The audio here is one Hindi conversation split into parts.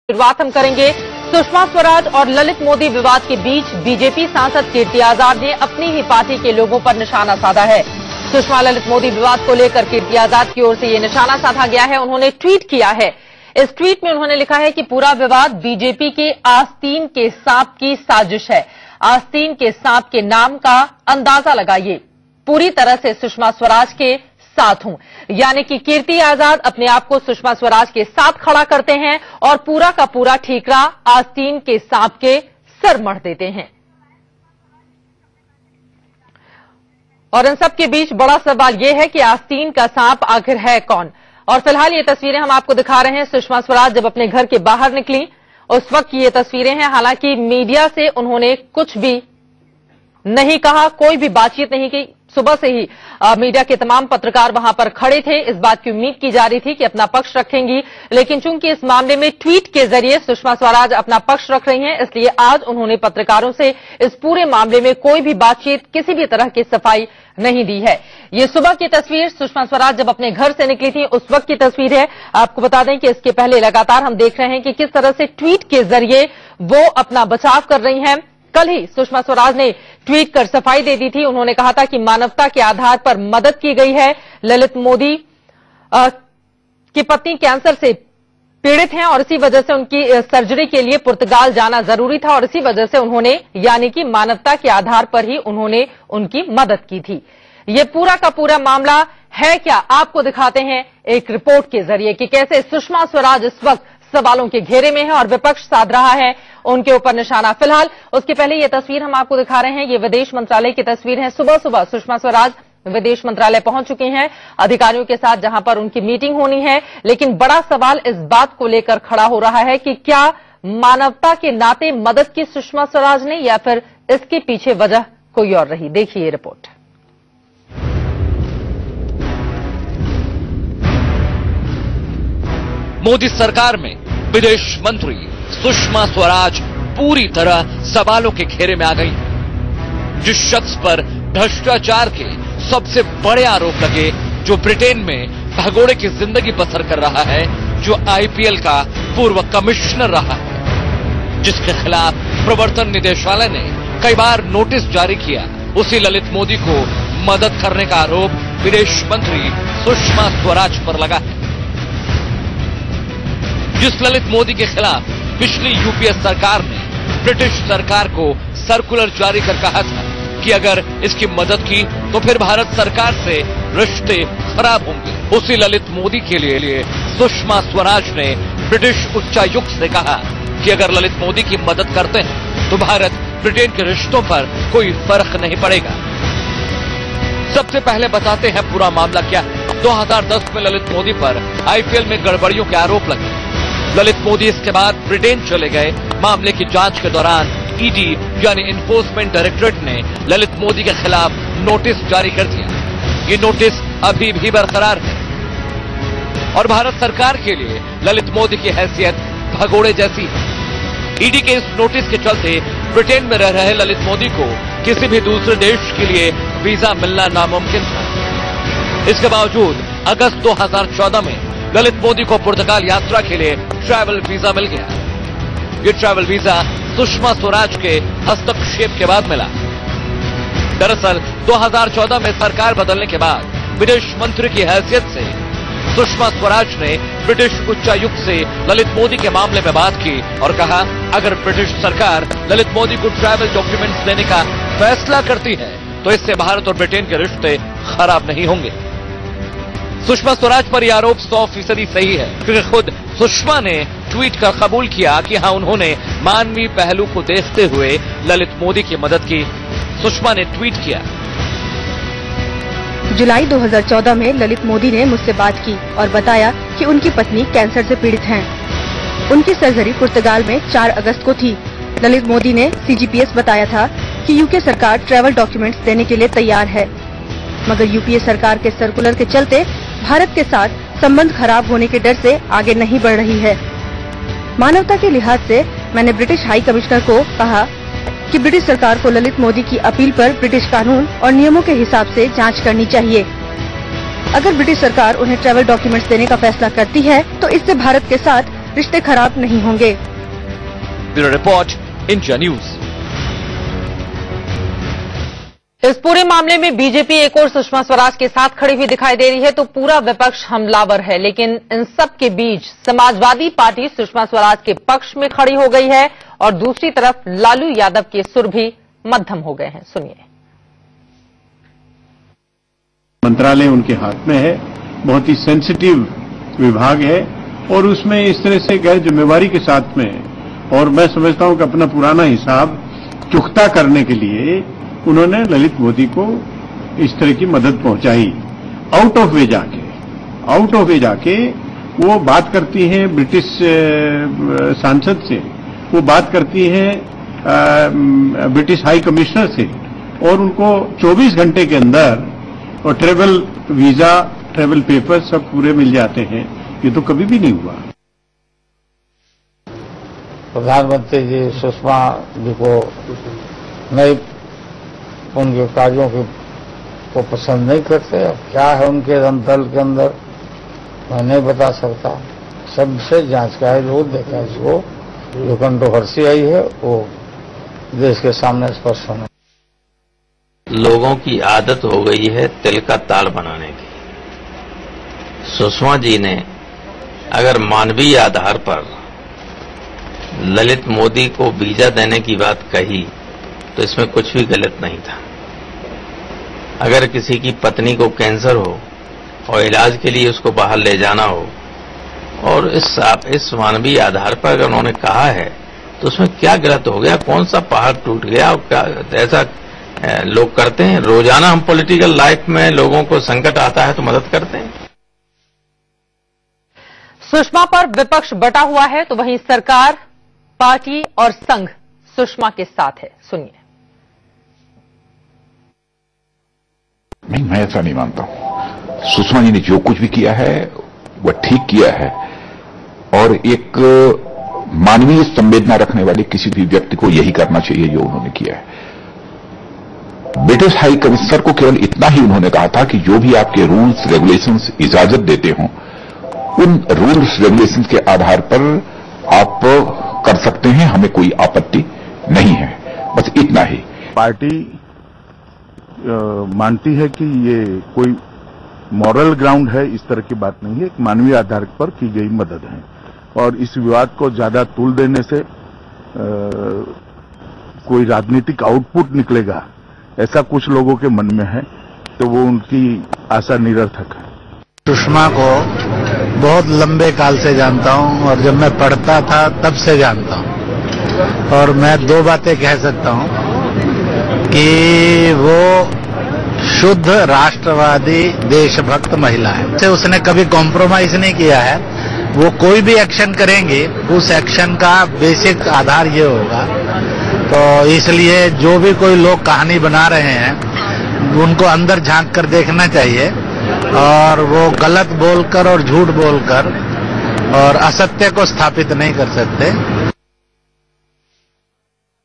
शुरुआत हम करेंगे सुषमा स्वराज और ललित मोदी विवाद के बीच। बीजेपी सांसद कीर्ति आजाद ने अपनी ही पार्टी के लोगों पर निशाना साधा है। सुषमा ललित मोदी विवाद को लेकर कीर्ति आजाद की ओर से ये निशाना साधा गया है। उन्होंने ट्वीट किया है। इस ट्वीट में उन्होंने लिखा है कि पूरा विवाद बीजेपी के आस्तीन के सांप की साजिश है। आस्तीन के सांप के नाम का अंदाजा लगाइए। पूरी तरह से सुषमा स्वराज के साथ हूं, यानी कि कीर्ति आजाद अपने आप को सुषमा स्वराज के साथ खड़ा करते हैं और पूरा का पूरा ठीकरा आस्तीन के सांप के सर मढ़ देते हैं। और इन सब के बीच बड़ा सवाल यह है कि आस्तीन का सांप आखिर है कौन। और फिलहाल ये तस्वीरें हम आपको दिखा रहे हैं। सुषमा स्वराज जब अपने घर के बाहर निकली उस वक्त की ये तस्वीरें हैं। हालांकि मीडिया से उन्होंने कुछ भी नहीं कहा, कोई भी बातचीत नहीं की। सुबह से ही मीडिया के तमाम पत्रकार वहां पर खड़े थे। इस बात की उम्मीद की जा रही थी कि अपना पक्ष रखेंगी, लेकिन चूंकि इस मामले में ट्वीट के जरिए सुषमा स्वराज अपना पक्ष रख रही हैं, इसलिए आज उन्होंने पत्रकारों से इस पूरे मामले में कोई भी बातचीत, किसी भी तरह की सफाई नहीं दी है। ये सुबह की तस्वीर सुषमा स्वराज जब अपने घर से निकली थी उस वक्त की तस्वीर है। आपको बता दें कि इसके पहले लगातार हम देख रहे हैं कि किस तरह से ट्वीट के जरिए वो अपना बचाव कर रही हैं। कल ही सुषमा स्वराज ने ट्वीट कर सफाई दे दी थी। उन्होंने कहा था कि मानवता के आधार पर मदद की गई है। ललित मोदी की पत्नी कैंसर से पीड़ित हैं और इसी वजह से उनकी सर्जरी के लिए पुर्तगाल जाना जरूरी था और इसी वजह से उन्होंने, यानी कि मानवता के आधार पर ही उन्होंने उनकी मदद की थी। ये पूरा का पूरा मामला है क्या, आपको दिखाते हैं एक रिपोर्ट के जरिए कि कैसे सुषमा स्वराज इस वक्त सवालों के घेरे में है और विपक्ष साध रहा है उनके ऊपर निशाना। फिलहाल उसके पहले ये तस्वीर हम आपको दिखा रहे हैं। ये विदेश मंत्रालय की तस्वीर है। सुबह सुबह सुषमा स्वराज विदेश मंत्रालय पहुंच चुकी हैं अधिकारियों के साथ, जहां पर उनकी मीटिंग होनी है। लेकिन बड़ा सवाल इस बात को लेकर खड़ा हो रहा है कि क्या मानवता के नाते मदद की सुषमा स्वराज ने, या फिर इसके पीछे वजह कोई और रही। देखिए ये रिपोर्ट। मोदी सरकार में विदेश मंत्री सुषमा स्वराज पूरी तरह सवालों के घेरे में आ गई। जिस शख्स पर भ्रष्टाचार के सबसे बड़े आरोप लगे, जो ब्रिटेन में भगोड़े की जिंदगी बसर कर रहा है, जो आईपीएल का पूर्व कमिश्नर रहा है, जिसके खिलाफ प्रवर्तन निदेशालय ने कई बार नोटिस जारी किया, उसी ललित मोदी को मदद करने का आरोप विदेश मंत्री सुषमा स्वराज पर लगा है। जिस ललित मोदी के खिलाफ पिछली यूपीए सरकार ने ब्रिटिश सरकार को सर्कुलर जारी कर कहा था कि अगर इसकी मदद की तो फिर भारत सरकार से रिश्ते खराब होंगे, उसी ललित मोदी के लिए सुषमा स्वराज ने ब्रिटिश उच्चायुक्त से कहा कि अगर ललित मोदी की मदद करते हैं तो भारत ब्रिटेन के रिश्तों पर कोई फर्क नहीं पड़ेगा। सबसे पहले बताते हैं पूरा मामला क्या है। 2010 में ललित मोदी पर आईपीएल में गड़बड़ियों के आरोप लगे। ललित मोदी इसके बाद ब्रिटेन चले गए। मामले की जांच के दौरान ईडी यानी इन्फोर्समेंट डायरेक्टरेट ने ललित मोदी के खिलाफ नोटिस जारी कर दिया। ये नोटिस अभी भी बरकरार है और भारत सरकार के लिए ललित मोदी की हैसियत भगोड़े जैसी है। ईडी के इस नोटिस के चलते ब्रिटेन में रह रहे ललित मोदी को किसी भी दूसरे देश के लिए वीजा मिलना नामुमकिन था। इसके बावजूद अगस्त 2014 में ललित मोदी को पुर्तगाल यात्रा के लिए ट्रैवल वीजा मिल गया। ये ट्रैवल वीजा सुषमा स्वराज के हस्तक्षेप के बाद मिला। दरअसल 2014 में सरकार बदलने के बाद विदेश मंत्री की हैसियत से सुषमा स्वराज ने ब्रिटिश उच्चायुक्त से ललित मोदी के मामले में बात की और कहा, अगर ब्रिटिश सरकार ललित मोदी को ट्रैवल डॉक्यूमेंट्स देने का फैसला करती है तो इससे भारत और ब्रिटेन के रिश्ते खराब नहीं होंगे। सुषमा स्वराज पर यह आरोप 100% सही है, क्योंकि खुद सुषमा ने ट्वीट कर कबूल किया कि हाँ, उन्होंने मानवीय पहलू को देखते हुए ललित मोदी की मदद की। सुषमा ने ट्वीट किया, जुलाई 2014 में ललित मोदी ने मुझसे बात की और बताया कि उनकी पत्नी कैंसर से पीड़ित हैं। उनकी सर्जरी पुर्तगाल में 4 अगस्त को थी। ललित मोदी ने सीजीपीएस बताया था कि यूके सरकार ट्रैवल डॉक्यूमेंट्स देने के लिए तैयार है, मगर यूपीए सरकार के सर्कुलर के चलते भारत के साथ संबंध खराब होने के डर से आगे नहीं बढ़ रही है। मानवता के लिहाज से मैंने ब्रिटिश हाई कमिश्नर को कहा कि ब्रिटिश सरकार को ललित मोदी की अपील पर ब्रिटिश कानून और नियमों के हिसाब से जांच करनी चाहिए। अगर ब्रिटिश सरकार उन्हें ट्रैवल डॉक्यूमेंट्स देने का फैसला करती है तो इससे भारत के साथ रिश्ते खराब नहीं होंगे। Bureau report, India news. इस पूरे मामले में बीजेपी एक और सुषमा स्वराज के साथ खड़ी हुई दिखाई दे रही है तो पूरा विपक्ष हमलावर है, लेकिन इन सब के बीच समाजवादी पार्टी सुषमा स्वराज के पक्ष में खड़ी हो गई है और दूसरी तरफ लालू यादव के सुर भी मध्यम हो गए हैं। सुनिए। मंत्रालय उनके हाथ में है, बहुत ही सेंसिटिव विभाग है और उसमें इस तरह से गैर जिम्मेवारी के साथ में, और मैं समझता हूं कि अपना पुराना हिसाब चुकता करने के लिए उन्होंने ललित मोदी को इस तरह की मदद पहुंचाई। आउट ऑफ वे जाके वो बात करती हैं ब्रिटिश सांसद से, वो बात करती हैं ब्रिटिश हाई कमिश्नर से और उनको 24 घंटे के अंदर और ट्रेवल वीजा, ट्रेवल पेपर सब पूरे मिल जाते हैं। ये तो कभी भी नहीं हुआ। प्रधानमंत्री जी सुषमा जी को नई उनके कार्यों को पसंद नहीं करते। अब क्या है उनके दल के अंदर मैं नहीं बता सकता। सबसे जांच का है, रोज देखा इसको, जो कंट्रोवर्सी आई है वो देश के सामने स्पष्ट होना। लोगों की आदत हो गई है तिल का ताड़ बनाने की। सुषमा जी ने अगर मानवीय आधार पर ललित मोदी को वीजा देने की बात कही तो इसमें कुछ भी गलत नहीं था। अगर किसी की पत्नी को कैंसर हो और इलाज के लिए उसको बाहर ले जाना हो और इस मानवीय आधार पर अगर उन्होंने कहा है तो उसमें क्या गलत हो गया? कौन सा पहाड़ टूट गया? और क्या ऐसा लोग करते हैं? रोजाना हम पॉलिटिकल लाइफ में लोगों को संकट आता है तो मदद करते हैं। सुषमा पर विपक्ष बटा हुआ है तो वहीं सरकार, पार्टी और संघ सुषमा के साथ है। सुनिए। नहीं, मैं ऐसा नहीं मानता हूं। सुषमा जी ने जो कुछ भी किया है वह ठीक किया है और एक मानवीय संवेदना रखने वाले किसी भी व्यक्ति को यही करना चाहिए जो उन्होंने किया है। ब्रिटिश हाई कमिश्नर को केवल इतना ही उन्होंने कहा था कि जो भी आपके रूल्स रेगुलेशंस इजाजत देते हों उन रूल्स रेगुलेशंस के आधार पर आप कर सकते हैं, हमें कोई आपत्ति नहीं है, बस इतना ही। पार्टी मानती है कि ये कोई मॉरल ग्राउंड है, इस तरह की बात नहीं है, एक मानवीय आधार पर की गई मदद है और इस विवाद को ज्यादा तूल देने से कोई राजनीतिक आउटपुट निकलेगा ऐसा कुछ लोगों के मन में है तो वो उनकी आशा निरर्थक है। सुषमा को बहुत लंबे काल से जानता हूं और जब मैं पढ़ता था तब से जानता हूं और मैं दो बातें कह सकता हूं कि वो शुद्ध राष्ट्रवादी देशभक्त महिला है। उसने कभी कॉम्प्रोमाइज नहीं किया है। वो कोई भी एक्शन करेंगे उस एक्शन का बेसिक आधार ये होगा। तो इसलिए जो भी कोई लोग कहानी बना रहे हैं उनको अंदर झांक कर देखना चाहिए और वो गलत बोलकर और झूठ बोलकर और असत्य को स्थापित नहीं कर सकते।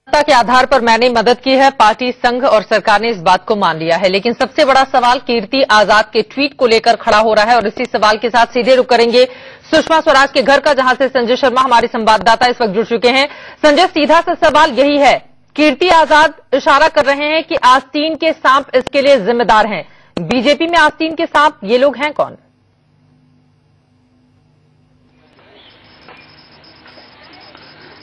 के आधार पर मैंने मदद की है, पार्टी, संघ और सरकार ने इस बात को मान लिया है, लेकिन सबसे बड़ा सवाल कीर्ति आजाद के ट्वीट को लेकर खड़ा हो रहा है और इसी सवाल के साथ सीधे रुख करेंगे सुषमा स्वराज के घर का, जहां से संजय शर्मा हमारे संवाददाता इस वक्त जुड़ चुके हैं। संजय, सीधा सा सवाल यही है, कीर्ति आजाद इशारा कर रहे हैं कि आस्तीन के सांप इसके लिए जिम्मेदार हैं। बीजेपी में आस्तीन के सांप ये लोग हैं कौन?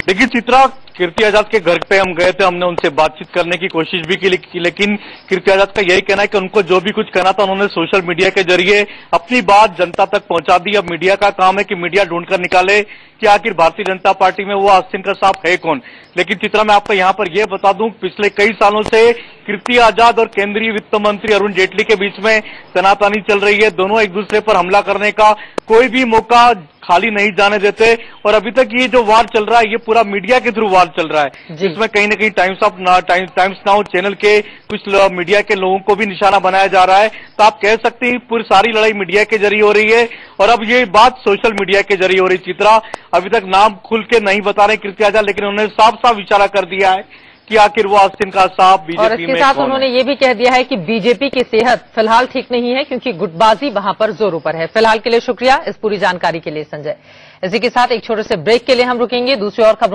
देखिए चित्रा, कीर्ति आजाद के घर पे हम गए थे, हमने उनसे बातचीत करने की कोशिश भी की, लेकिन कीर्ति आजाद का यही कहना है कि उनको जो भी कुछ करना था उन्होंने सोशल मीडिया के जरिए अपनी बात जनता तक पहुंचा दी। अब मीडिया का काम है कि मीडिया ढूंढकर निकाले कि आखिर भारतीय जनता पार्टी में वो आस्तीन का सांप है कौन। लेकिन चित्रा, मैं आपको यहाँ पर यह बता दूं, पिछले कई सालों से कीर्ति आजाद और केंद्रीय वित्त मंत्री अरुण जेटली के बीच में तनातनी चल रही है। दोनों एक दूसरे पर हमला करने का कोई भी मौका खाली नहीं जाने देते और अभी तक ये जो वार चल रहा है ये पूरा मीडिया के थ्रू वार चल रहा है, जिसमें कहीं ना कहीं टाइम्स नाउ चैनल के कुछ मीडिया के लोगों को भी निशाना बनाया जा रहा है। तो आप कह सकते हैं पूरी सारी लड़ाई मीडिया के जरिए हो रही है और अब ये बात सोशल मीडिया के जरिए हो रही। चित्रा, अभी तक नाम खुल के नहीं बता रहे कीर्ति आजाद, लेकिन उन्होंने साफ साफ इशारा कर दिया है कि आखिर वो आस्तीन का सांप बीजेपी में। और इसके साथ उन्होंने ये भी कह दिया है कि बीजेपी की सेहत फिलहाल ठीक नहीं है क्योंकि गुटबाजी वहां पर जोरों पर है। फिलहाल के लिए शुक्रिया इस पूरी जानकारी के लिए संजय। इसी के साथ एक छोटे से ब्रेक के लिए हम रुकेंगे। दूसरी और खबरों